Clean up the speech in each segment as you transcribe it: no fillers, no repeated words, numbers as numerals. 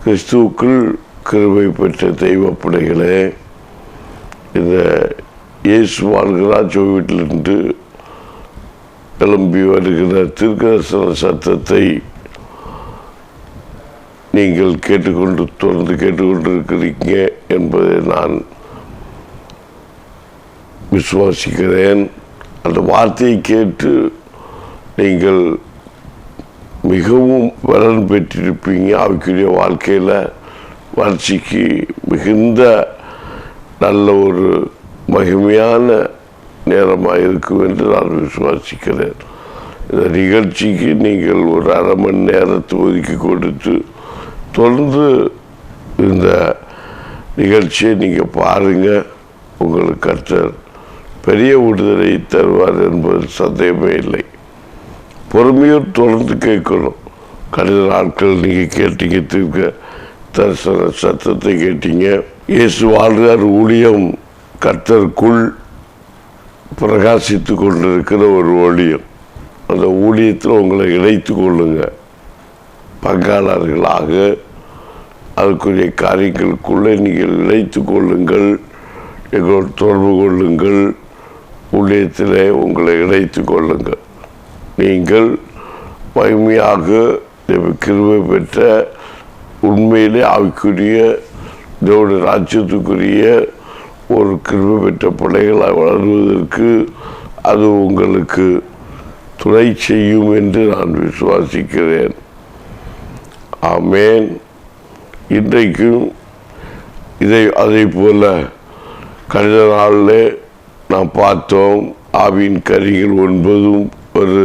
கிறிஸ்துவுக்குள் கிருபை பெற்ற தெய்வ பிள்ளைகளே, இந்த இயேசு வாழ்கிறார் வீட்டிலிருந்து கிளம்பி வருகிற தீர்க்கதரிசன சத்தத்தை நீங்கள் தொடர்ந்து கேட்டுக்கொண்டிருக்கிறீங்க என்பதை நான் விசுவாசிக்கிறேன். அந்த வார்த்தையை கேட்டு நீங்கள் மிகவும் பலன் பெற்றிருப்பீங்க. அவருடைய வாழ்க்கையில் வளர்ச்சிக்கு மிகுந்த நல்ல ஒரு மகிமையான நேரமாக இருக்கும் என்று நான் விசுவாசிக்கிறேன். இந்த நிகழ்ச்சிக்கு நீங்கள் ஒரு அரை மணி நேரத்தை ஒதுக்கி கொடுத்து தொடர்ந்து இந்த நிகழ்ச்சியை நீங்கள் பாருங்கள். உங்களுக்கு கர்த்தர் பெரிய விடுதலை தருவார் என்பது சந்தேகமே இல்லை. பொறுமையோடு தொடர்ந்து கேட்கணும். கடந்த நாட்கள் நீங்கள் கேட்டீங்க, தீர்க்க தரிசன சத்தத்தை கேட்டீங்க. இயேசு வாழ்கிறார் ஊழியம் கர்த்தருக்குள் பிரகாசித்து கொண்டிருக்கிற ஒரு ஊழியம். அந்த ஊழியத்தில் உங்களை இணைத்து கொள்ளுங்க. பங்காளர்களாக அதுக்குரிய காரியங்களுக்குள்ளே நீங்கள் இணைத்து கொள்ளுங்கள். எங்களோடு தொடர்பு கொள்ளுங்கள். ஊழியத்தில் உங்களை இணைத்து கொள்ளுங்கள். நீங்கள் மகிமையாக கிருபை பெற்ற உண்மையிலே ஆவிக்குரிய தேவனுடைய ராஜ்யத்துக்குரிய ஒரு கிருபை பெற்ற பிள்ளைகளாக வளர்வதற்கு அது உங்களுக்கு துணை செய்யும் என்று நான் விசுவாசிக்கிறேன். ஆமேன். இன்றைக்கும் அதை போல கடந்த நாளில் நாம் பார்த்தோம். ஆவியின் கனிகள் 9 ஒரு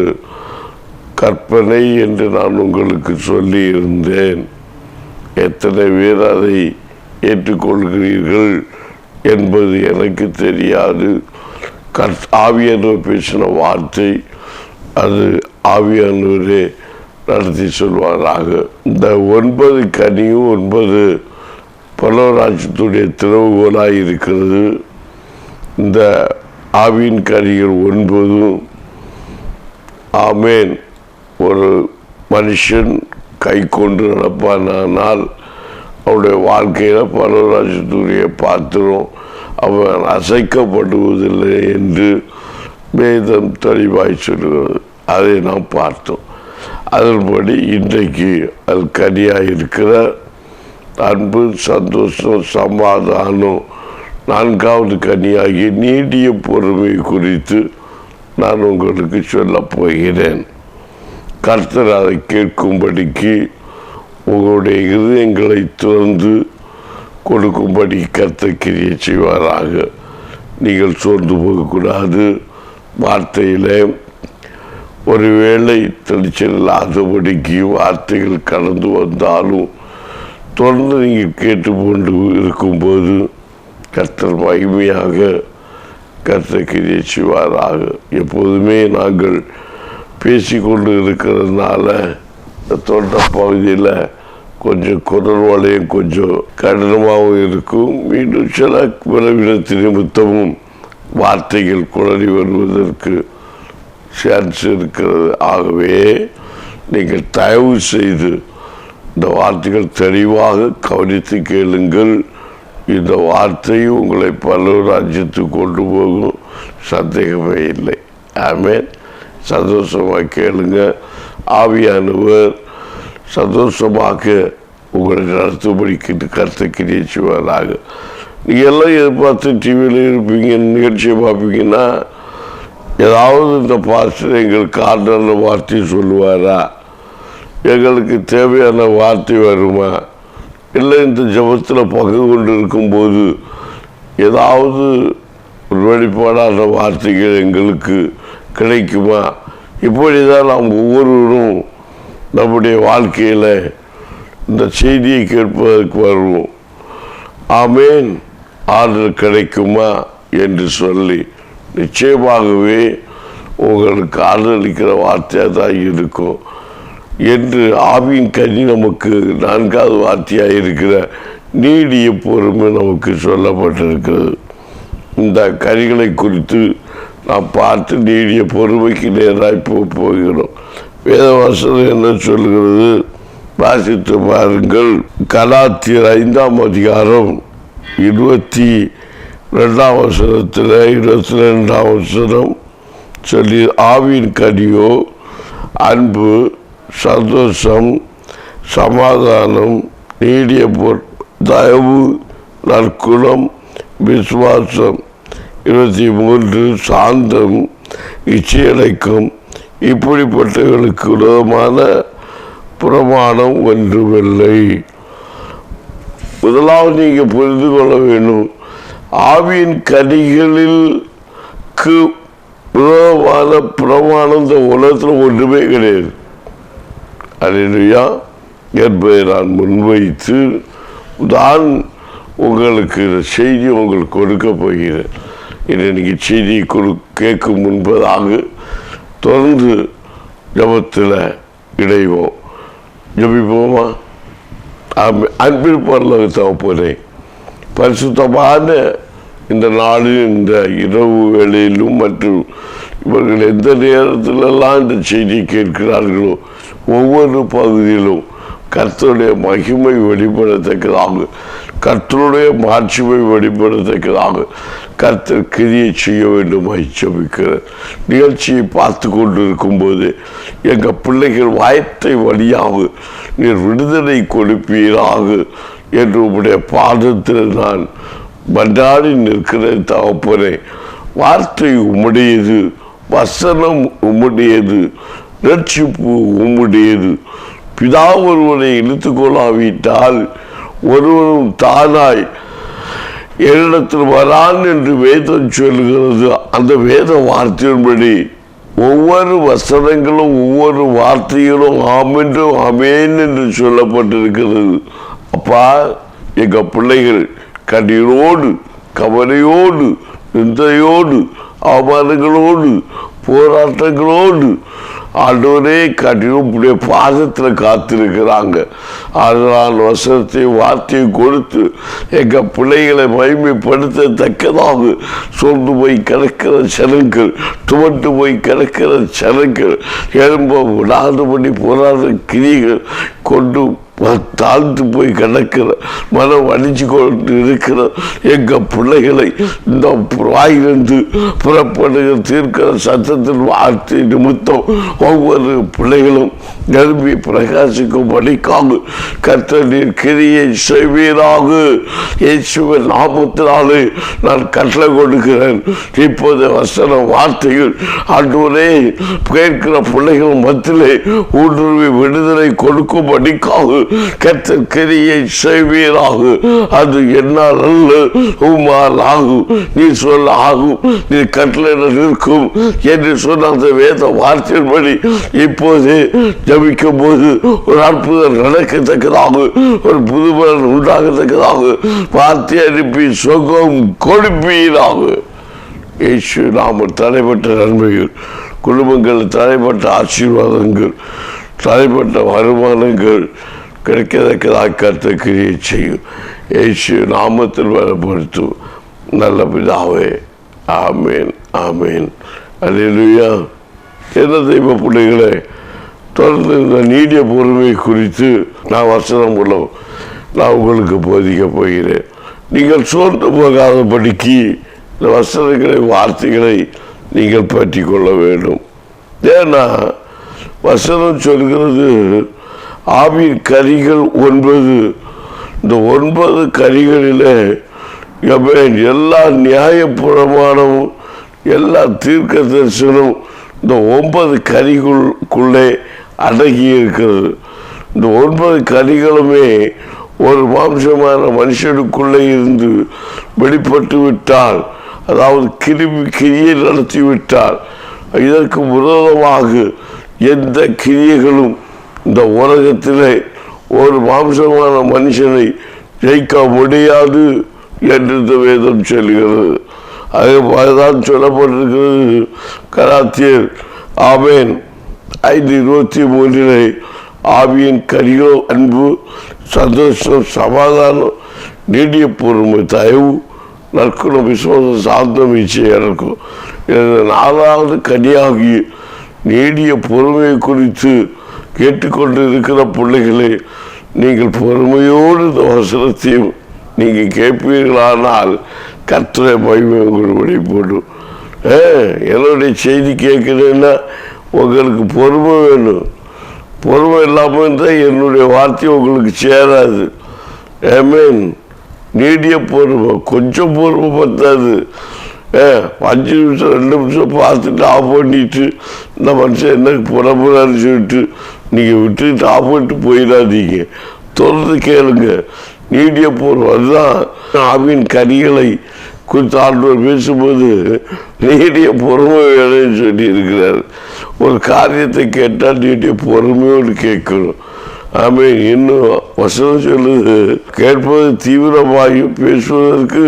கற்பனை என்று நான் உங்களுக்கு சொல்லி இருந்தேன். எத்தனை பேர் அதை ஏற்றுக்கொள்கிறீர்கள் என்பது எனக்கு தெரியாது. ஆவியானவர் பேசின வார்த்தை அது ஆவியானவரே நடத்தி சொல்வாராக. இந்த 9 கனியும் 9 பரலோகராஜ்யத்துடைய திறவுகோலாக இருக்கிறது. இந்த ஆவியின் கனிகள் 9 ஆமேன். ஒரு மனுஷன் கை கொண்டு நடப்பானால் அவருடைய வாழ்க்கையில் பரலோகராஜ்யத்துடைய பாத்திரம் அவன் அசைக்கப்படுவதில்லை என்று வேதம் தெளிவாய் சொல்கிறது. அதை நாம் பார்த்தோம். அதன்படி இன்றைக்கு அது கனியாக இருக்கிற அன்பு, சந்தோஷம், சமாதானம், 4வது கனியாகி நீடிய பொறுமை குறித்து நான் உங்களுக்கு சொல்ல போகிறேன். கர்த்தர் அதை கேட்கும்படிக்கு உங்களுடைய இதயங்களை திறந்து கொடுக்கும்படி கர்த்தர் கிரியை செய்வாராக. நீங்கள் சோர்ந்து போகக்கூடாது. வார்த்தையில் ஒருவேளை தெளிச்சல் இல்லாதபடிக்கு வார்த்தைகள் கடந்து வந்தாலும் தொடர்ந்து நீங்கள் கேட்டுக்கொண்டு இருக்கும்போது கர்த்தர் மகிமையாக கர்த்தர் கிரியை செய்வாராக. எப்போதுமே நாங்கள் பேசிக்கொண்டு இருக்கிறதுனால தோட்ட பகுதியில் கொஞ்சம் குரல் வளையம் கொஞ்சம் கடினமாகவும் இருக்கும். மீண்டும் சில விளைவிடத்து நிமித்தமும் வார்த்தைகள் குளறி வருவதற்கு சான்ஸ் இருக்கிறது. ஆகவே நீங்கள் தயவு செய்து இந்த வார்த்தைகள் தெளிவாக கவனித்து கேளுங்கள். இந்த வார்த்தை உங்களை பரலோகராஜ்யத்துக்கு கொண்டு போகும், சந்தேகமே இல்லை. ஆமேன். சந்தோஷமாக கேளுங்க. ஆவியானவர் சந்தோஷமாக உங்களை நடத்தும்படி கருத்தை கிரியை செய்வாராக. நீங்கள் எல்லாம் எதிர்பார்த்து டிவியில் இருப்பீங்க, நிகழ்ச்சியை பார்ப்பீங்கன்னா ஏதாவது இந்த பாஸ்டர் எங்களுக்கு ஆர்டர்ன வார்த்தையை சொல்லுவாரா, எங்களுக்கு தேவையான வார்த்தை வருமா, இல்லை இந்த ஜபத்தில் பங்கு கொண்டு இருக்கும்போது ஏதாவது ஒரு வெளிப்பாடான வார்த்தைகள் எங்களுக்கு கிடைக்குமா? இப்படி தான் நாம் ஒவ்வொருவரும் நம்முடைய வாழ்க்கையில் இந்த செய்தியை கேட்பதற்கு வருவோம். ஆமேன். ஆர்டர் கிடைக்குமா என்று சொல்லி நிச்சயமாகவே உங்களுக்கு ஆதரவளிக்கிற வார்த்தையாக தான் இருக்கும் என்று ஆவியின் கனி நமக்கு 4வது வார்த்தையாக இருக்கிற நீடிய பொறுமை நமக்கு சொல்லப்பட்டிருக்கிறது. இந்த கனிகளை குறித்து நாம் பார்த்து நீடிய பொறுமைக்கு நேராக போகிறோம். வேதவசனம் என்ன சொல்கிறது? வாசித்து பாருங்கள். கலாத்தியர் 5ஆம் அதிகாரம் 22ஆம் வசனத்தில் 22ஆம் வசனம் சொல்லி, ஆவியின் கனியோ அன்பு, சந்தோஷம், சமாதானம், நீடிய தயவு, நற்குணம், விசுவாசம், 23 சாந்தம், இச்சையடக்கம், இப்படிப்பட்டவர்களுக்கு விரோதமான பிரமாணம் ஒன்றுமில்லை. முதலாவது நீங்கள் புரிந்து கொள்ள வேண்டும், ஆவியின் கனிகளுக்கு விரோதமான பிரமாணம் இந்த உலகத்தில் ஒன்றுமே கிடையாது. அல்லேலூயா என்பதை நான் முன்வைத்து தான் உங்களுக்கு செய்தி உங்களுக்கு கொடுக்க போகிறேன். இன்னைக்கு செய்தி கேட்கும் முன்பதாக தொடர்ந்து ஜபத்தில் இணைவோம். ஜபிப்போமா? அன்பில் பரலோக தகப்பனே, பரிசுத்தமான இந்த நாளில் இந்த இரவு வேளையிலும் மற்றும் இவர்கள் எந்த நேரத்திலெல்லாம் இந்த செய்தி கேட்கிறார்களோ ஒவ்வொரு பகுதியிலும் கர்த்தருடைய மகிமை வெளிப்படத்தக்கதாக, கர்த்தருடைய மாட்சிமை வெளிப்படத்தக்கதாக கர்த்தர் கிரியை செய்ய வேண்டும் ஜெபிக்கிறேன். நிகழ்ச்சியை பார்த்து கொண்டிருக்கும் போது எங்கள் பிள்ளைகள் வாயத்தை வழியாக நீர் விடுதலை கொடுப்பீராக என்று உம்முடைய பாதத்தில் நான் மன்றாடி நிற்கிறேன் தகப்பனே. வார்த்தை உம்முடையது, வசனம் உம்முடையது, ரட்சிப்பு உம்முடையது. பிதா ஒருவனை இழுத்துக்கொள்ளாவிட்டால் ஒருவரும் தானாய் என்னிடத்தில் வரான் என்று வேதம் சொல்கிறது. அந்த வேத வார்த்தையின்படி ஒவ்வொரு வசனங்களும் ஒவ்வொரு வார்த்தைகளும் ஆமென்றும் அமேன் என்று சொல்லப்பட்டிருக்கிறது. அப்பா, எங்கள் பிள்ளைகள் கண்ணீரோடு, கவலையோடு, நிந்தையோடு, அவமானங்களோடு, போராட்டங்களோடு ஆண்டவரே கண்டிப்பாக பாதத்தில் காத்திருக்கிறாங்க. அதனால் வசனத்தை வார்த்தையை கொடுத்து எங்கள் பிள்ளைகளை மகிமைப்படுத்தத்தக்கதாக சோர்ந்து போய் கிடக்கிற ஜனங்கள், துவண்டு போய் கிடக்கிற ஜனங்கள், எழும்ப விடாதபடி போராட கிரிகள் கொண்டு தாழ்ந்து போய் கிடக்கிற, மனம் அடிச்சு கொண்டு இருக்கிற எங்கள் பிள்ளைகளை இந்த வாயிலிருந்து புறப்படுகிற தீர்க்கிற சத்தத்தின் வார்த்தை நிமித்தம் ஒவ்வொரு பிள்ளைகளும் நிரம்பி பிரகாசிக்கும் படிக்காக கர்த்தர் நீர் கிரியை செய்வீராக. இயேசுவின் நாமத்தினாலே நான் கட்டளை கொடுக்கிறேன். இப்போது வசன வார்த்தைகள் ஆண்டவரே கேட்கிற பிள்ளைகள் மத்தியிலே ஊடுருவி விடுதலை கொடுக்கும் படிக்காக கர்த்தர் கிரியை செய்வீராக. அது என்னால் அல்ல, உம்மால் ஆகும். நீ சொல்ல ஆகும், நீ கட்டளையிட நிற்கும் என்று சொன்ன அந்த வேத வார்த்தையின்படி இப்போது ஜபிக்கும் போது ஒரு அற்புதம் நடக்கத்தக்கதாக, ஒரு புதுபலன் உண்டாகத்தக்கதாக வார்த்தை அனுப்பி சுகம் கொடுப்பீராக. இயேசு நாம தடைப்பட்ட நன்மைகள், குடும்பங்கள் தடைப்பட்ட ஆசீர்வாதங்கள், தடைப்பட்ட வருமானங்கள் கிடைக்கத்தக்கதாக கர்த்தர் கிரியை செய்யும். இயேசு நாமத்தில் பலப்படுத்தும் நல்ல பிதாவே, ஆமேன், ஆமேன். அல்லேலூயா. என்ன தெய்வ பிள்ளைகளே, தொடர்ந்து இந்த நீடிய பொறுமை குறித்து நான் வசனம் மூலம் நான் உங்களுக்கு போதிக்க போகிறேன். நீங்கள் சோர்ந்து போகாதபடிக்கு இந்த வசனங்களை, வார்த்தைகளை நீங்கள் பற்றி கொள்ள வேண்டும். ஏன்னா வசனம் சொல்கிறது ஆவியின் கனிகள் 9. இந்த 9 கனிகளில் எல்லா நியாய பிரமாணமும், எல்லா தீர்க்க தரிசனம் இந்த 9 கனிகளுக்குள்ளே அடங்கி இருக்கிறது. இந்த 9 கனிகளுமே ஒரு மாம்சமான மனுஷனுக்குள்ளே இருந்து வெளிப்பட்டு விட்டால், அதாவது கிரியை நடத்திவிட்டால், இதற்கு விரோதமாக எந்த கிரியைகளும் இந்த உலகத்திலே ஒரு மாம்சமான மனுஷனை ஜெயிக்க முடியாது என்று இந்த வேதம் சொல்கிறது. அதுதான் சொல்லப்பட்டிருக்கிறது. கலாத்தியர் ஆமென் 5:23 ஆவியின் கனியோ அன்பு, சந்தோஷம், சமாதானம், நீடிய பொறுமை, தயவு, நற்குணம், விசுவாசம், சாந்தம், இச்சை அடக்கம். 4வது கனியாகி நீடிய பொறுமை குறித்து கேட்டுக்கொண்டு இருக்கிற பிள்ளைகளே, நீங்கள் பொறுமையோடு இந்த வசனத்தையும் நீங்கள் கேட்பீர்களானால் கர்த்தருடைய மகிமை உங்களுக்கு வெளிப்படும். என்னுடைய செய்தி கேட்குறேன்னா உங்களுக்கு பொறுமை வேணும். பொறுமை இல்லாமல் இருந்தால் என்னுடைய வார்த்தை உங்களுக்கு சேராது. ஆமென். நீடிய பொறுமை, கொஞ்சம் பொறுமை பத்தாது. 5 நிமிஷம் 2 நிமிஷம் பார்த்துட்டு ஆஃப் பண்ணிட்டு இந்த மனுஷன் என்ன புறப்புறான்னு சொல்லிட்டு நீங்கள் விட்டுட்டு ஆஃப் பண்ணிட்டு போயிடாதீங்க. தொடர்ந்து கேளுங்க. நீடிய பொறுமை, அதுதான் ஆவின் கனிகளை குறித்து ஆண்டவர் பேசும்போது நீடிய பொறுமை வேணும்னு சொல்லி இருக்கிறார். ஒரு காரியத்தை கேட்டால் நீடிய பொறுமையோடு கேட்கணும். ஆமென். இன்னும் வசனம் சொல்லுது, கேட்பது தீவிரமாயும் பேசுவதற்கு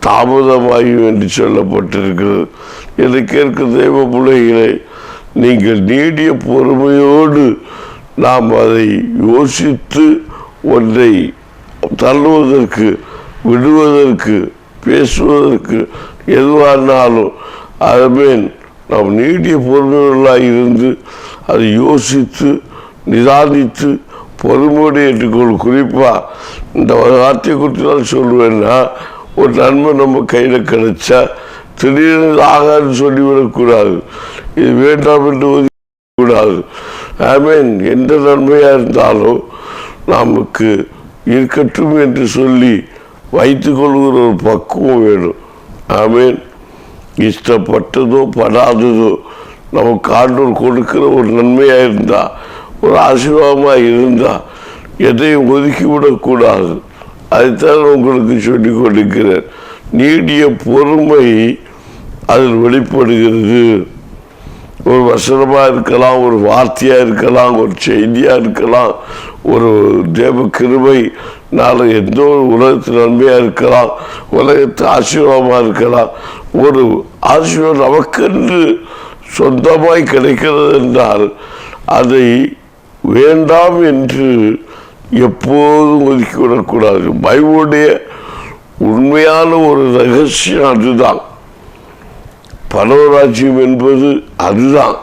தாமதமாயும் என்று சொல்லப்பட்டிருக்கிறது. இதை கேட்க தெய்வ பிள்ளைகளை, நீங்கள் நீடிய பொறுமையோடு நாம் அதை யோசித்து ஒன்றை தள்ளுவதற்கு, விடுவதற்கு, பேசுவதற்கு எதுவானாலும் ஆமென் நாம் நீடிய பொறுமைகளாக இருந்து அதை யோசித்து நிதானித்து பொறுமையோடு ஏற்றுக்கொள். குறிப்பாக இந்த வார்த்தையை குறித்து நான் சொல்லுவேன்னா, ஒரு நன்மை நம்ம கையில் கிடைச்சா திடீர்னு ஆகான்னு சொல்லிவிடக்கூடாது. இது வேண்டாம் என்று ஒதுக்கக்கூடாது. ஆமென். எந்த நன்மையாக இருந்தாலும் நமக்கு இருக்கட்டும் என்று சொல்லி வைத்துக்கொள்கிற ஒரு பக்குவம் வேணும். ஆமென். இஷ்டப்பட்டதோ படாததோ நமக்கு ஆண்டவர் கொடுக்கிற ஒரு நன்மையாக இருந்தால், ஒரு ஆசீர்வாதமாக இருந்தால் எதையும் ஒதுக்கிவிடக்கூடாது. அதைத்தான் உங்களுக்கு சொல்லிக் கொடுக்கிறேன். நீடிய பொறுமை அதில் வெளிப்படுகிறது. ஒரு வசனமாக இருக்கலாம், ஒரு வார்த்தையாக இருக்கலாம், ஒரு செய்தியாக இருக்கலாம், ஒரு தேவ கிருபை நாளை எந்த ஒரு உலகத்தில் நன்மையாக இருக்கலாம், உலகத்து ஆசீர்வாதமாக இருக்கலாம். ஒரு ஆசீர்வாதம் நமக்கென்று சொந்தமாய் கிடைக்கிறது என்றால் அதை வேண்டாம் என்று எப்போதும் ஒதுக்கிவிடக்கூடாது. பைபிளுடைய உண்மையான ஒரு ரகசியம் அதுதான். பரவராஜ்யம் என்பது அதுதான்.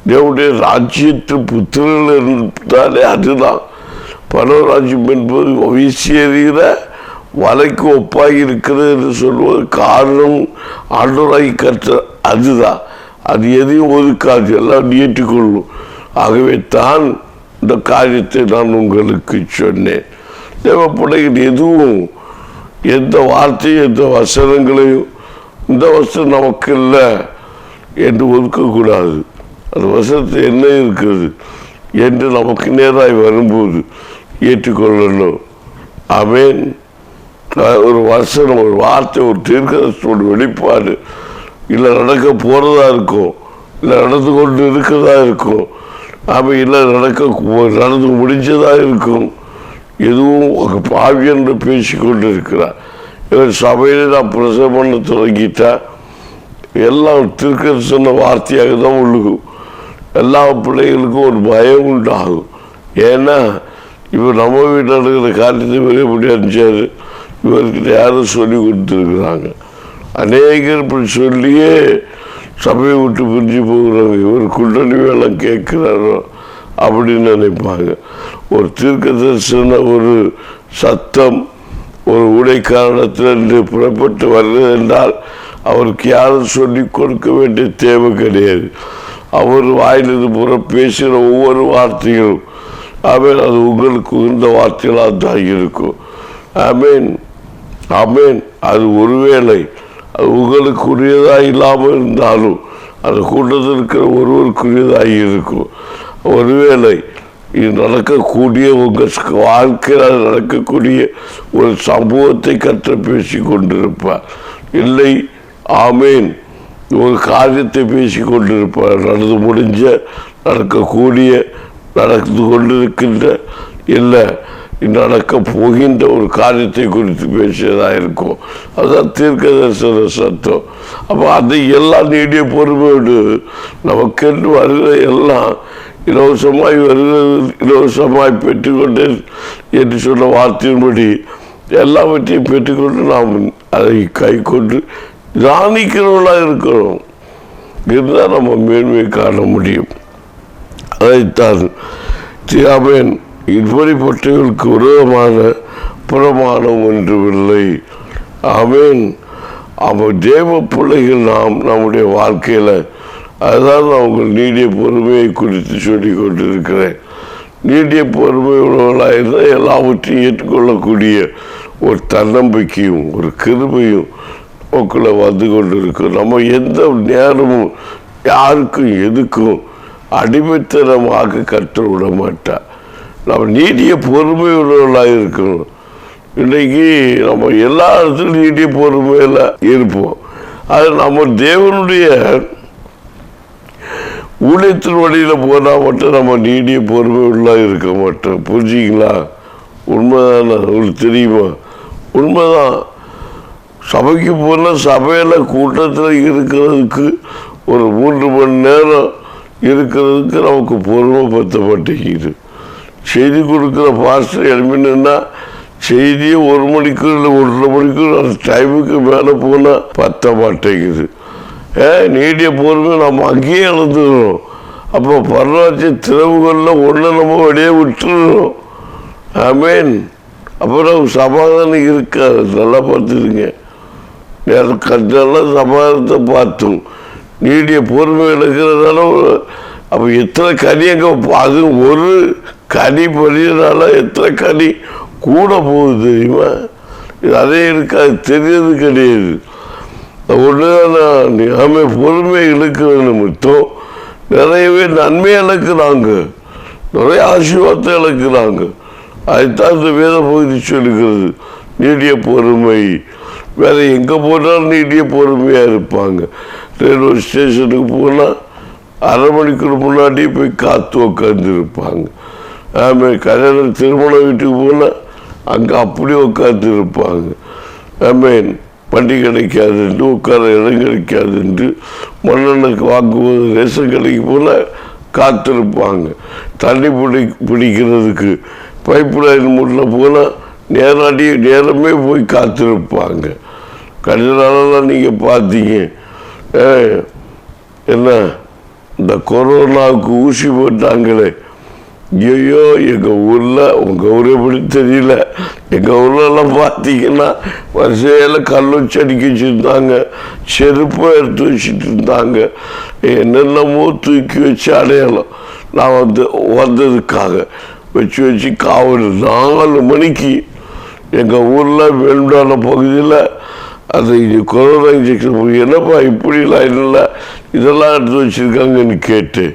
தேவனுடைய ராஜ்யத்து புத்திரர்கள் இருந்தாலே அதுதான். பரவராஜ்யம் என்பது வீசியறிகிற வலைக்கு ஒப்பாகி இருக்கிறது என்று சொல்வது காரணம் ஆண்டவராகி கற்ற அதுதான். அது எதையும் ஒதுக்காது, எல்லாம் ஏற்றுக்கொள்ளும். ஆகவே தான் இந்த காரியத்தை நான் உங்களுக்கு சொன்னேன். தேவப்படையில் எதுவும் எந்த வார்த்தையும் எந்த வசனங்களையும் இந்த வசனம் நமக்கு இல்லை என்று ஒதுக்கக்கூடாது. அந்த வசனத்தில் என்ன இருக்கிறது என்று நமக்கு நேராய் வரும்போது ஏற்றுக்கொள்ளணும். ஆமென். ஒரு வசனம், ஒரு வார்த்தை, ஒரு தீர்க்கதரிசனோட வெளிப்பாடு இல்லை நடக்க போகிறதா இருக்கும், இல்லை நடந்து கொண்டு இருக்கிறதா இருக்கும், ஆமாம், இல்லை நடந்து முடிஞ்சதாக இருக்கும். எதுவும் பாவி என்று பேசிக்கொண்டு இருக்கிறார். இவர் சபையில் நான் பிரசவம் பண்ண தொடங்கிட்டா எல்லாம் தீர்க்கதரிசன வார்த்தையாக தான் உள்ளுக்கும். எல்லா பிள்ளைகளுக்கும் ஒரு பயம் உண்டாகும். ஏன்னா இவர் நம்ம வீட்டில் நடக்கிற காரியத்தை இவர் எப்படி அனுப்பிச்சாரு, இவர்கிட்ட யாரும் சொல்லி கொடுத்துருக்குறாங்க. அநேகர் இப்படி சொல்லியே சபையை விட்டு பிரிஞ்சு போகிறாங்க. இவர் குண்டலி வேலை கேட்குறாரோ அப்படின்னு நினைப்பாங்க. ஒரு தீர்க்கதரிசன ஒரு சத்தம் ஒரு ஊழியக்காரனிடத்திலிருந்து புறப்பட்டு வருகிறது என்றால் அவருக்கு யாரும் சொல்லி கொடுக்க வேண்டிய தேவை கிடையாது. அவர் வாயிலிருந்து பேசுகிற ஒவ்வொரு வார்த்தைகளும் ஆமேன், அது உங்களுக்கு உகந்த வார்த்தைகளாக தான் இருக்கும். ஆமேன், ஆமேன். அது ஒருவேளை அது உங்களுக்குரியதாக இல்லாமல் இருந்தாலும் அந்த கூட்டத்தில் இருக்கிற ஒருவருக்குரியதாக இருக்கும். ஒருவேளை இது நடக்கக்கூடிய உங்கள் வாழ்க்கையில் நடக்கக்கூடிய ஒரு சம்பவத்தை கற்று பேசி கொண்டிருப்பார். இல்லை ஆமேன், ஒரு காரியத்தை பேசி கொண்டிருப்பார். நடந்து முடிஞ்ச, நடக்கக்கூடிய, நடந்து கொண்டிருக்கின்ற, இல்லை நடக்க போகின்ற ஒரு காரியத்தை குறித்து பேசியதாக இருக்கும். அதுதான் தீர்க்கதரிசன சத்தம். அப்போ அதை எல்லாம் நீடிய பொறுமையோடு நமக்கென்று வருகிற எல்லாம் இலவசமாய் வருகிறது, இலவசமாய் பெற்றுக்கொண்டேன் என்று சொன்ன வார்த்தையின்படி எல்லாவற்றையும் பெற்றுக்கொண்டு நாம் அதை கை கொண்டு தியானிக்கிறவர்களாக இருக்கிறோம். இருந்தால் நம்ம மேன்மையை காண முடியும். அதைத்தான் ஆமென். இப்படிப்பட்டவர்களுக்கு விரோதமான பிரமாணம் ஒன்றுமில்லை. ஆமென். அவன் தேவ பிள்ளைகள் நாம் நம்முடைய வாழ்க்கையில் அதுதான் நான் உங்கள் நீடிய பொறுமையை குறித்து சொல்லி கொண்டிருக்கிறேன். நீடிய பொறுமை உள்ளவர்களாக இருந்தால் எல்லாவற்றையும் ஏற்றுக்கொள்ளக்கூடிய ஒரு தன்னம்பிக்கையும் ஒரு கிருபையும் நமக்குள்ளே வந்து கொண்டு இருக்கும். நம்ம எந்த நேரமும் யாருக்கும் எதுக்கும் அடிமைத்தனமாக கற்று விட மாட்டார். நம்ம நீடிய பொறுமை உள்ளவர்களாக இருக்கணும். இன்றைக்கி நம்ம எல்லா இடத்துலையும் நீடிய பொறுமையில் இருப்போம். அது நம்ம தேவனுடைய ஊழியத்தின் வழியில் போனால் மட்டும் நம்ம நீடிய பொறுமை உள்ளாக இருக்க மாட்டோம். புரிஞ்சிங்களா? உண்மைதானே? உங்களுக்கு தெரியுமா? உண்மைதான். சபைக்கு போனால் சபையில் கூட்டத்தில் இருக்கிறதுக்கு ஒரு 3 மணி நேரம் இருக்கிறதுக்கு நமக்கு பொறுமை பற்ற மாட்டேங்குது. செய்தி கொடுக்குற பாஸ்டர் எழுப்பினா செய்தியை 1 மணிக்கு இல்லை 1:30 மணிக்கு அந்த டைமுக்கு மேலே போனால் பற்ற மாட்டேங்குது. நீடிய பொறுமை நம்ம அங்கேயே இழந்துடுறோம். அப்போ பரவாச்சி திறவுகளில் ஒன்று நம்ம வெளியே விட்டுருறோம். ஆமேன். அப்புறம் சமாதானம் இருக்காது. நல்லா பார்த்துருங்க. கஞ்செல்லாம் சமாதானத்தை பார்த்தோம். நீடிய பொறுமை எடுக்கிறதுனால அப்போ எத்தனை கனி அங்கே அது ஒரு கனி பறியனால எத்தனை கனி கூட போகுது தெரியுமா? இது அதே இருக்காது, தெரியறது கிடையாது. ஒன்று ஆமை பொறுமை இழுக்கிறது நிமித்தம் நிறையவே நன்மை இழக்கிறாங்க, நிறைய ஆசீர்வாதத்தை இழக்கிறாங்க. அதுதான் இந்த வேத பகுதி சொல்லுகிறது. நீடிய பொறுமை வேற எங்கே போனாலும் நீடிய பொறுமையாக இருப்பாங்க. ரயில்வே ஸ்டேஷனுக்கு போனால் 1/2 மணிக்கு முன்னாடி போய் காத்து உட்காந்துருப்பாங்க. ஆமாம். கல்யாணம் திருமண வீட்டுக்கு போனால் அங்கே அப்படி உட்காந்துருப்பாங்க. ஆமேன். வண்டி கிடைக்காதுன்ட்டு உட்கார இடம் கிடைக்காதுன்ட்டு மண்ணெண்ணுக்கு வாங்கும்போது ரேஷன் கடைக்கு போனால் காத்திருப்பாங்க. தண்ணி பிடிக்கிறதுக்கு பைப் லைன் முட்டில் போனால் நேரமே போய் காத்திருப்பாங்க. கடைசி நாளெல்லாம் நீங்கள் பார்த்தீங்க. என்ன இந்த கொரோனாவுக்கு ஊசி போட்டாங்களே, ஐயோ எங்கள் ஊரில் உங்கள் ஊர் எப்படி தெரியல, எங்கள் ஊர்லலாம் பார்த்தீங்கன்னா வரிசையில் கல் வச்சு அடிக்க வச்சுருந்தாங்க, செருப்பை எடுத்து வச்சுட்டு இருந்தாங்க, என்னென்னமோ தூக்கி வச்சு அடையாளம் நான் வந்ததுக்காக வச்சு காவல் 4 மணிக்கு எங்கள் ஊரில் வேண்டான பகுதியில் அது கொரோனா இன்ஜெக்ஷன் என்னப்பா இப்படிலாம் இல்லை இதெல்லாம் எடுத்து வச்சுருக்காங்கன்னு கேட்டு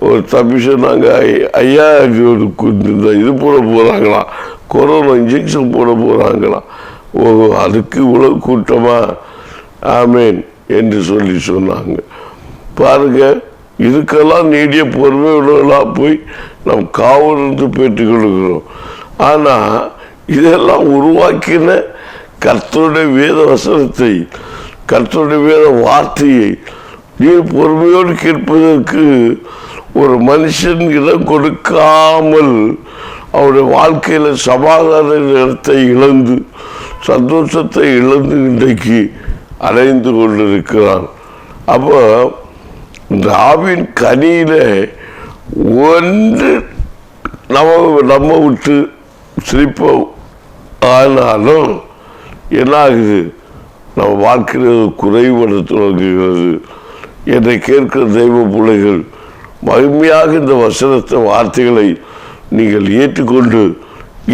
ஒரு தம்பி சொன்னாங்க, ஐயா இது போட போகிறாங்களாம், கொரோனா இன்ஜெக்ஷன் போட போகிறாங்களாம். ஓ, அதுக்கு இவ்வளோ கூட்டமா? ஆமேன் என்று சொன்னாங்க. பாருங்க, இதுக்கெல்லாம் நீடிய பொறுமை உள்ளவர்களாக போய் நம் காவலிருந்து பெற்றுக்கொள்கிறோம். ஆனால் இதெல்லாம் உருவாக்கின கர்த்தருடைய வேத வசனத்தை, கர்த்தருடைய வேத வார்த்தையை நீ பொறுமையோடு கேட்பதற்கு ஒரு மனுஷன் இடம் கொடுக்காமல் அவருடைய வாழ்க்கையில் சமாதான இடத்தை இழந்து சந்தோஷத்தை இழந்து இன்றைக்கு அடைந்து கொண்டிருக்கிறான். அப்போ இந்த ஆவின் கனியில ஒன்று நம்ம விட்டு சிரிப்போம். ஆனாலும் என்ன ஆகுது? நம்ம வாழ்க்கையில் குறைபட தொடங்குகிறது. என்னை கேட்கிற தெய்வ பிள்ளைகள், மகிமையாக இந்த வசனத்தை வார்த்தைகளை நீங்கள் ஏற்றுக்கொண்டு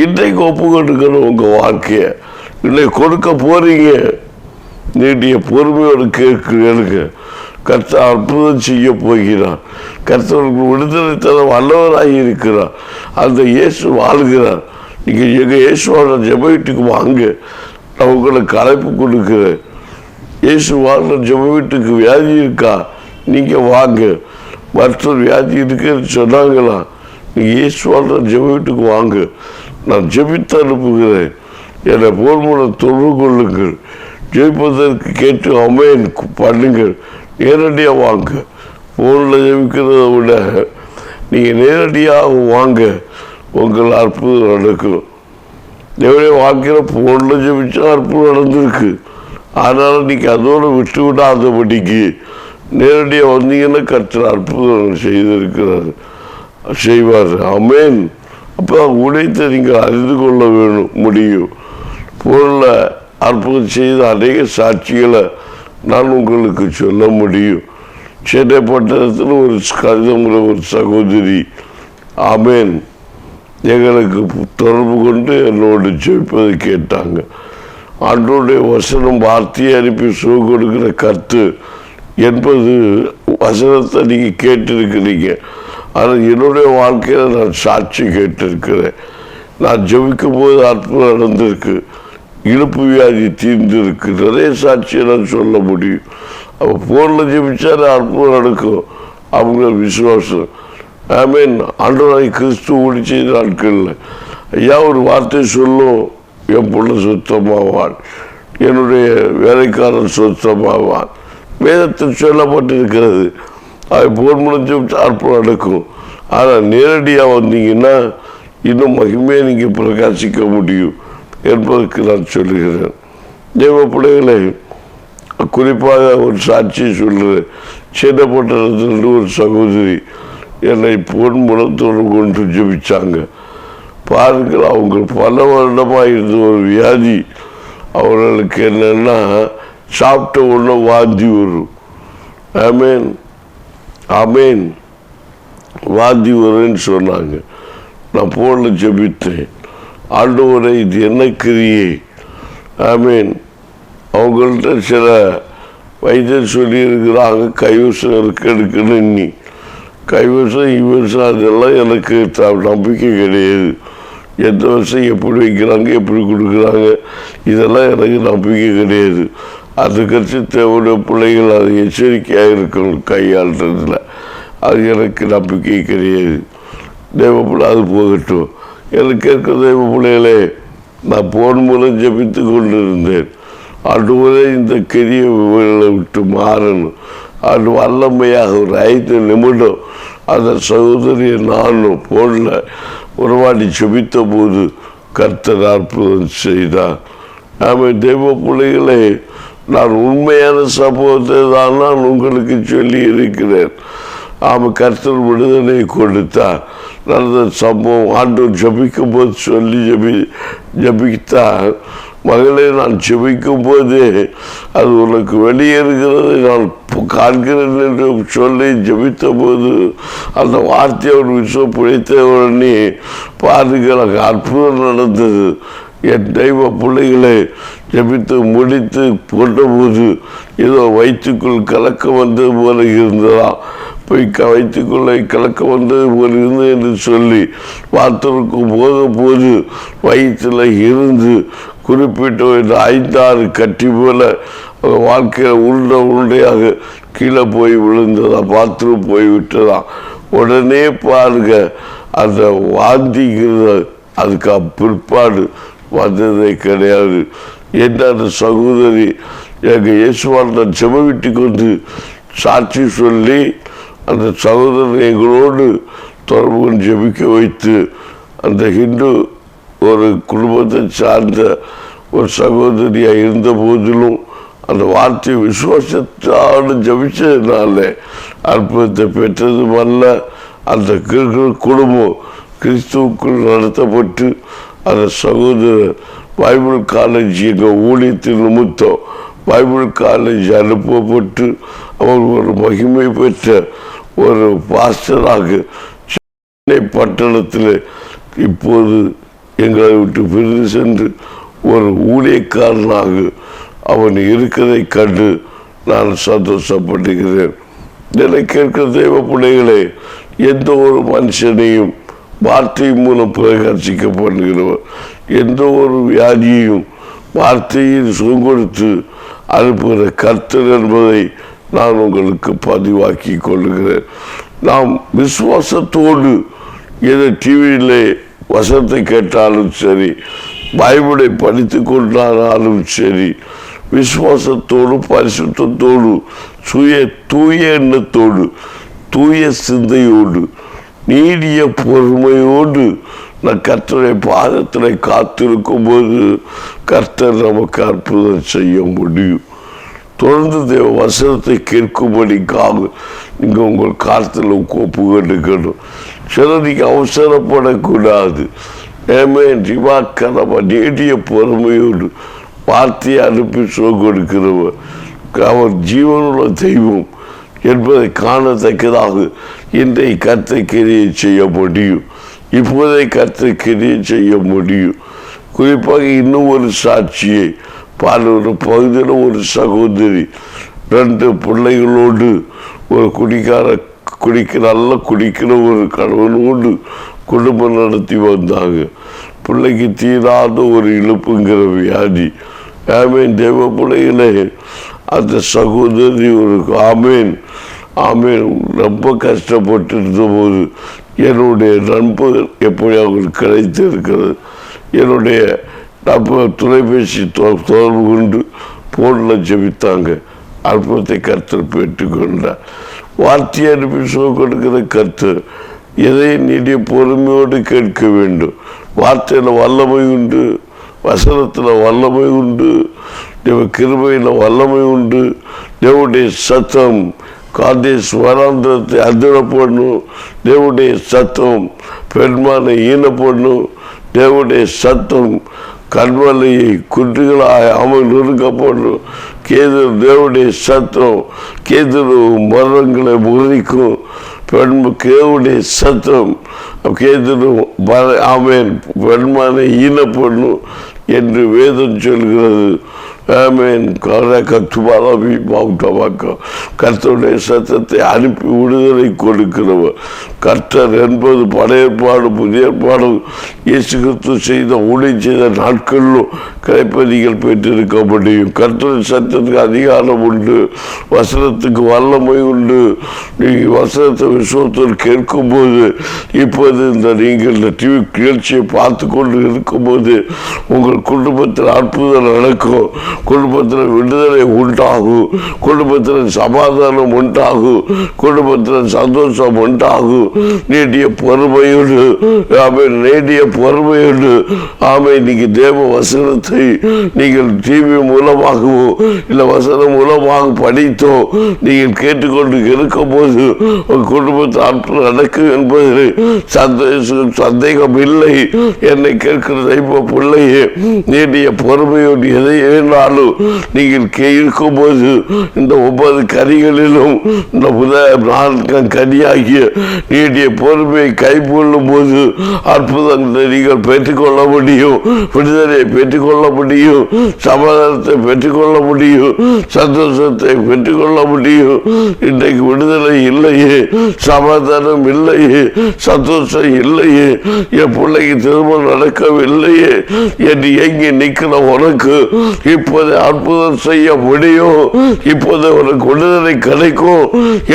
இன்றைக்கு ஒப்புக்கொண்டுக்கணும். உங்கள் வாழ்க்கையை இன்னைக்கு கொடுக்க போறீங்க. நீட்டிய பொறுமையோடு கேட்க கர்த்தர் அற்புதம் செய்ய போகிறார். கர்த்தருக்கு விடுதலை தர வல்லவராக இருக்கிறார். அந்த இயேசு வாழ்கிறார். நீங்கள் எங்கள் இயேசுவோட ஜெப வீட்டுக்கு வாங்க, நான் உங்களுக்கு அழைப்பு கொடுக்குறேன். இயேசு வாழ்ற ஜெப வீட்டுக்கு வியாதி இருக்கா? நீங்கள் வாங்க. மற்றொரு வியாதி இருக்குன்னு சொன்னாங்களா? நீங்கள் இயேசு வாழ்ற ஜெப வீட்டுக்கு வாங்க, நான் ஜெபித்து அனுப்புகிறேன். என்னை போன் மூலம் தொடர்பு கொள்ளுங்கள். ஜெயிப்பதற்கு கேட்டு அமேன் பண்ணுங்கள். நேரடியாக வாங்க. ஃபோனில் ஜெபிக்கிறத விட நீங்கள் நேரடியாக வாங்க, உங்கள் அற்புதம் நடக்கும். தேவடைய வாழ்க்கையில் ஃபோனில் ஜெபிச்சா அற்புதம் நடந்திருக்கு. அதனால் நீங்கள் அதோடு விட்டு விடாதபடிக்கு நேரடியாக வந்தீங்கன்னா கர்த்தர் அற்புதம் செய்திருக்கிறார். செய்வார். ஆமென். அப்போ உடைத்து நீங்கள் அறிந்து கொள்ள முடியும். பொருளை அற்புதம் செய்த அநேக சாட்சிகளை நான் உங்களுக்கு சொல்ல முடியும். சென்னை பட்டணத்தில் ஒரு கடிதமுறை ஒரு சகோதரி ஆமென் எங்களுக்கு தொடர்பு கொண்டு என்னோடு ஜெபிப்பதை கேட்டாங்க. ஆண்டவருடைய வசனம் வார்த்தையை அனுப்பி சுகம் கொடுக்கிற கருத்து என்பது வசனத்தை நீங்கள் கேட்டிருக்கிறீங்க. ஆனால் என்னுடைய வாழ்க்கையில் நான் சாட்சி கேட்டிருக்கிறேன். நான் ஜெபிக்கும் போது அற்புதம் நடந்திருக்கு, இழுப்பு வியாதி தீர்ந்திருக்கு, நிறைய சாட்சியை நான் சொல்ல முடியும். அப்போ போரில் ஜெபிச்சா அற்புதம் நடக்கும் அவங்க விசுவாசம். ஆமென். ஆண்டவராகிய கிறிஸ்து முடிச்ச நாட்களில் ஐயா ஒரு வார்த்தை சொல்லும், என் பிள்ளை சுத்தமாவான், என்னுடைய வேலைக்காரன் சுத்தமாவான். வேதத்தில் சொல்லப்பட்டிருக்கிறது. அது போர் முடிஞ்சு அற்புதம் நடக்கும். ஆனால் நேரடியாக வந்தீங்கன்னா இன்னும் மகிமையை நீங்கள் பிரகாசிக்க முடியும் என்பதற்கு நான் சொல்லுகிறேன். தேவ பிள்ளைகளை குறிப்பாக ஒரு சாட்சியை சொல்கிறேன். சின்ன பட்டணத்திலிருந்து ஒரு சகோதரி என்னை பொன் முடத்தோடு கொண்டு ஜெபிச்சாங்க. பாருங்கள், அவங்க பல வருடமாக இருந்த ஒரு வியாதி. அவர்களுக்கு என்னென்னா சாப்பிட்ட உடனே வாந்தி வரும். ஆமென் ஆமென் வாந்தி வரும்னு சொன்னாங்க. நான் போனில் ஜெபித்தேன், ஆண்டவரே இது என்ன கிரியை. ஆமென். அவங்கள்ட்ட சில வைத்தியர் சொல்லியிருக்கிறாங்க கைவசம் எடுக்கணும். இன்னி கைவசம் இவசம் அதெல்லாம் எனக்கு நம்பிக்கை கிடையாது. எந்த வருஷம் எப்படி வைக்கிறாங்க எப்படி கொடுக்குறாங்க இதெல்லாம் எனக்கு நம்பிக்கை கிடையாது. அதுக்கடுத்து தேவையான பிள்ளைகள் அது எச்சரிக்கையாக இருக்கணும் கையாளுறதுல. அது எனக்கு நம்பிக்கை கிடையாது. தெய்வ பிள்ளை அது போகட்டும். எனக்கு இருக்க தெய்வ பிள்ளைகளே, நான் போன் மூலம் ஜெபித்து கொண்டு இருந்தேன். ஆண்டவரே இந்த கிரிய விவரங்களை விட்டு மாறணும். அது வல்லமையாக ஒரு 5 நிமிடம் அந்த சகோதரியை நானும் போனில் உருவாடி ஜெபித்த போது கர்த்தர் அற்புதம் செய்தார். ஆமாம் தெய்வ பிள்ளைகளே, நான் உண்மையான சம்பவத்தை தான் நான் உங்களுக்கு சொல்லி இருக்கிறேன். ஆமாம் கர்த்தர் விடுதலை கொடுத்தார். நடந்த சம்பவம் ஆண்டவர் ஜபிக்கும் போது சொல்லி ஜபித்தார். மகளே, நான் ஜெபிக்கும் போது அது உனக்கு வெளியேறுகிறது நான் காண்கிறேன் என்று சொல்லி ஜெபித்த போது அந்த வார்த்தையை அவர் விசுவ பிழைத்த உடனே பாருங்கள் அற்புதம் நடந்தது. என் தெய்வ பிள்ளைகளை ஜெபித்து முடித்து போட்டபோது ஏதோ வயிற்றுக்குள் கலக்கம் வந்தது போல இருந்ததா, போய் வயிற்றுக்குள்ளே கலக்கம் வந்தது போல இருந்தது என்று சொல்லி வார்த்தைக்கு போது வயிற்றில் இருந்து குறிப்பிட்ட 5-6 கட்டி போல வாழ்க்கையில் உருண்டையாக கீழே போய் விழுந்ததா, பாத்ரூம் போய் விட்டதா. உடனே பாருங்க அந்த வாந்திக்கிறது அதுக்கு பிற்பாடு வந்ததே கிடையாது. என்ன அந்த சகோதரி எங்கள் இயேசுவால் நான் செம விட்டு கொண்டு சாட்சி சொல்லி அந்த சகோதரன் எங்களோடு தொடர்பு ஜெபிக்க வைத்து அந்த ஹிந்து ஒரு குடும்பத்தை சார்ந்த ஒரு சகோதரியாக இருந்த போதிலும் அந்த வார்த்தையை விசுவாசத்தோடு ஜபிச்சதுனால அற்புதத்தை பெற்றதும் அல்ல. அந்த குடும்பம் கிறிஸ்துவுக்குள் நடத்தப்பட்டு அந்த சகோதரர் பைபிள் காலேஜ் எங்கள் ஊழியத்தின் நிமித்தம் பைபிள் காலேஜ் அனுப்பப்பட்டு அவர் ஒரு மகிமை பெற்ற ஒரு பாஸ்டராக சென்னை பட்டணத்தில் இப்போது எங்களை விட்டு பிரிந்து சென்று ஒரு ஊழியக்காரனாக அவன் இருக்கிறதை கண்டு நான் சந்தோஷப்படுகிறேன். என்னை கேட்கிற தெய்வ பிள்ளைகளே, எந்த ஒரு மனுஷனையும் வார்த்தை மூலம் பிரகாசிக்கப்படுகிறவர், எந்த ஒரு வியாதியையும் வார்த்தையில் சுகம் கொடுத்து அனுப்புகிற கர்த்தர் என்பதை நான் உங்களுக்கு பதிவாக்கி கொள்கிறேன். நாம் விசுவாசத்தோடு எதை டிவியிலே வசனத்தை கேட்டாலும் சரி, பைபிளை படித்து கொண்டாலும் சரி, விசுவாசத்தோடு பரிசுத்தத்தோடு தூய எண்ணத்தோடு தூய சிந்தையோடு நீடிய பொறுமையோடு நான் கர்த்தரை பாதத்தில் காத்திருக்கும் போது கர்த்தர் நமக்கு அற்புதம் செய்ய முடியும். தொடர்ந்து தேவ வசனத்தை கேட்கும்படிக்காக நீங்கள் உங்கள் காலத்தில் ஒப்பு கட்டுக்கணும். சிலருக்கு அவசரப்படக்கூடாது. நீடிய பொறுமையோடு வார்த்தையை அனுப்பி சுகம் கொடுக்கிறவர் அவர் ஜீவனுள்ள தெய்வம் என்பதை காணத்தக்கதாக இன்றைய கர்த்தர் கிரியை செய்ய முடியும். இப்போதை கர்த்தர் கிரியை செய்ய முடியும். குறிப்பாக இன்னும் ஒரு சாட்சியை ஒரு பகுதியில் ஒரு சகோதரி 2 பிள்ளைகளோடு ஒரு நல்ல குடிக்கிற ஒரு கணவனோடு குடும்பம் நடத்தி வந்தாங்க. பிள்ளைக்கு தீராத ஒரு இழுப்புங்கிற வியாதி. தேவ பிள்ளைகளே, அந்த சகோதரி ஆமேன் ரொம்ப கஷ்டப்பட்டு இருந்தபோது என்னுடைய நண்பர் எப்படி அவங்களுக்கு கிடைத்திருக்கிறது. என்னுடைய தொலைபேசி தொடர்பு கொண்டு போனில் ஜெபித்தாங்க. அற்புதத்தை கர்த்தர் பெற்றுக்கொண்டார். வார்த்தையை அனுப்பி சுகம் கொடுக்கிற கர்த்தர் எதை நீடிய பொறுமையோடு கேட்க வேண்டும். வார்த்தையில் வல்லமை உண்டு, வசனத்தில் வல்லமை உண்டு, தேவ கிருபையில் வல்லமை உண்டு. தேவனுடைய சத்தம் காதேஸ் வராந்திரத்தை அதிர பண்ணும். தேவனுடைய சத்தம் பெண்மானை ஈன பண்ணும். தேவனுடைய சத்தம் கண்மலையை குன்றுகளாய் அவன் நொறுக்கப்படும். தேவனுடைய சத்தம் கேதுரு மரங்களை முறிக்கும். கேவுடைய சத்தம் கேதுரு ஆமேன் பெண்மானை ஈன பண்ணும் என்று வேதம் சொல்கிறது. கர்த்தருடைய சத்தத்தை அனுப்பி விடுதலை கொடுக்கிறவர் கர்த்தர் என்பது பழைய ஏற்பாடு புதிய ஏற்பாடு இயேசு கிறிஸ்து செய்த ஊழியம் செய்த நாட்களிலும் கிடைப்பதிகள் பெற்றிருக்க முடியும். கர்த்தரின் சத்தத்துக்கு அதிகாரம் உண்டு, வசனத்துக்கு வல்லமை உண்டு. நீங்கள் வசனத்தை விசுவத்தில் கேட்கும்போது இப்போது நீங்கள் இந்த டிவி நிகழ்ச்சியை பார்த்து கொண்டு இருக்கும்போது உங்கள் குடும்பத்தில் அற்புதம் நடக்கும். குடும்பத்தில் விடுதலை உண்டாகும். குடும்பத்தில் சமாதானம் உண்டாகும். குடும்பத்தில் சந்தோஷம் உண்டாகும். நீடிய பொறுமையோடு இன்னைக்கு தேவ வசனத்தை நீங்கள் டிவி மூலமாகவோ இல்லை வசனம் மூலமாக படித்தோ நீங்கள் கேட்டுக்கொண்டு இருக்கும் போது உங்கள் குடும்பத்தில் அற்புதம் நடக்கும் என்பதில் சந்தேகம் இல்லை. என்னை கேட்கிற தெய்வ பிள்ளையே, நீடிய பொறுமையோடு எதை வேணாலும் நீங்கள் இருக்கும் போது இந்த 9 கனிகளிலும் இந்த முதல் கனியாகிய நீடிய பொறுமையை கைப்பொள்ளும் போது அற்புதங்களை நீங்கள் பெற்றுக்கொள்ள முடியும். விடுதலையை பெற்றுக்கொள்ள முடியும். சமாதானத்தை பெற்றுக்கொள்ள முடியும். சந்தோஷத்தை பெற்றுக்கொள்ள முடியும். இன்றைக்கு விடுதலை இல்லையே, சமாதானம் இல்லையே, சந்தோஷம் இல்லையே, என் பிள்ளைக்கு திருமணம் நடக்கவில்லையே என்று எங்கே நிற்கிற உனக்கு இப்போது அற்புதம் செய்ய முடியும். இப்போது உனக்கு விடுதலை கிடைக்கும்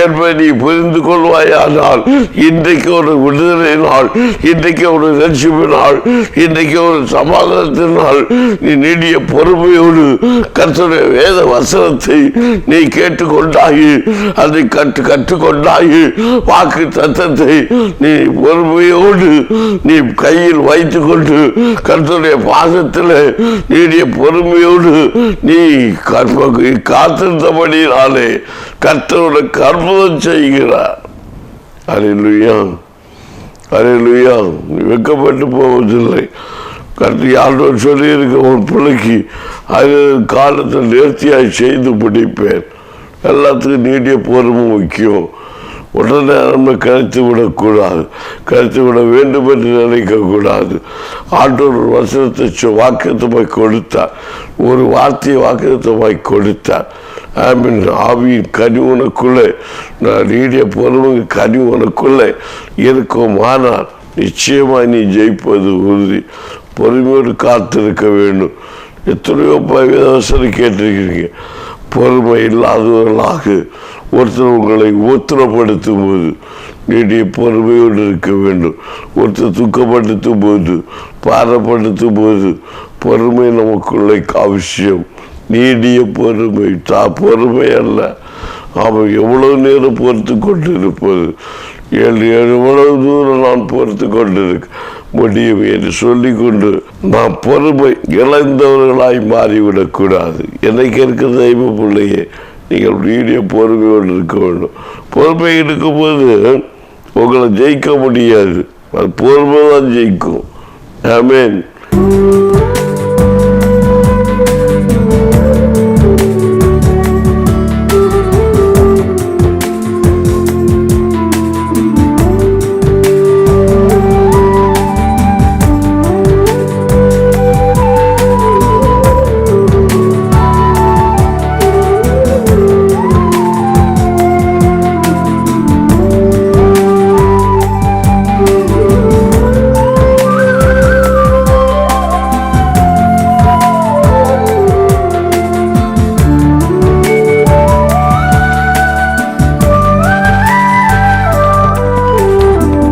என்பதை நீ புரிந்து கொள்வாயானால் இன்றைக்கு ஒரு விடுதலை நாள், இன்றைக்கு ஒரு ரட்சிப்பு நாள், இன்றைக்கு ஒரு சமாதானத்தினால் நீ நீடிய பொறுமையோடு கர்த்தருடைய வேத வசனத்தை நீ கேட்டுக்கொண்டாயி, அதை கற்றுக்கொண்டாயி, வாக்கு தத்தத்தை நீ பொறுமையோடு நீ கையில் வைத்துக் கொண்டு கர்த்தருடைய பாதத்தில் நீடிய பொறுமையோடு நீ காத்திருந்தபடினாலே கர்த்தரோட அற்புதம் செய்கிறார். அல்லேலூயா, அல்லேலூயா. நீ வெட்கப்பட்டு போவதில்லை. ஆண்டவர் சொல்லி இருக்க உன் பிள்ளைக்கு அது காலத்தில் நேர்த்தியாய் செய்து பிடிப்பேன். எல்லாத்துக்கும் நீடிய பொறுமை முக்கியம். உடனே நம்ம கழித்து விடக்கூடாது, கழித்து விட வேண்டும் என்று நினைக்கக்கூடாது. ஆண்டவர் வசனத்தை வாக்குத்தமாய் கொடுத்தார், ஒரு வார்த்தையை வாக்குத்தமாய் கொடுத்தார். ஆவியின் கனி உனக்குள்ளே, நீடிய பொறுமை கனி உனக்குள்ளே இருக்கும். ஆனால் நிச்சயமாக நீ ஜெயிப்பது உறுதி. பொறுமையோடு காத்திருக்க வேண்டும். எத்தனையோ வசனம் கேட்டிருக்கிறீங்க. பொறுமை இல்லாதவர்களாக ஒருத்தர் உங்களை ஊத்திரப்படுத்தும் போது நீடிய பொறுமையோடு இருக்க வேண்டும். ஒருத்தர் துக்கப்படுத்தும் போது, பாரப்படுத்தும் போது பொறுமை நமக்குள்ளே அவசியம். நீடிய பொறுமை பொறுமை அல்ல. அவன் எவ்வளவு நேரம் பொறுத்து கொண்டு இருப்பது, எவ்வளவு தூரம் நான் பொறுத்து கொண்டிருக்க முடியும் என்று சொல்லிக்கொண்டு நாம் பொறுமை இழந்தவர்களாய் மாறிவிடக்கூடாது. என்னைக்கு இருக்கிற தெய்வ பிள்ளையே, நீங்கள் நீடிய பொறுமையோடு இருக்க வேண்டும். பொறுமை இருக்கும்போது உங்களை ஜெயிக்க முடியாது. அது பொறுமை தான் ஜெயிக்கும். ஆமென்.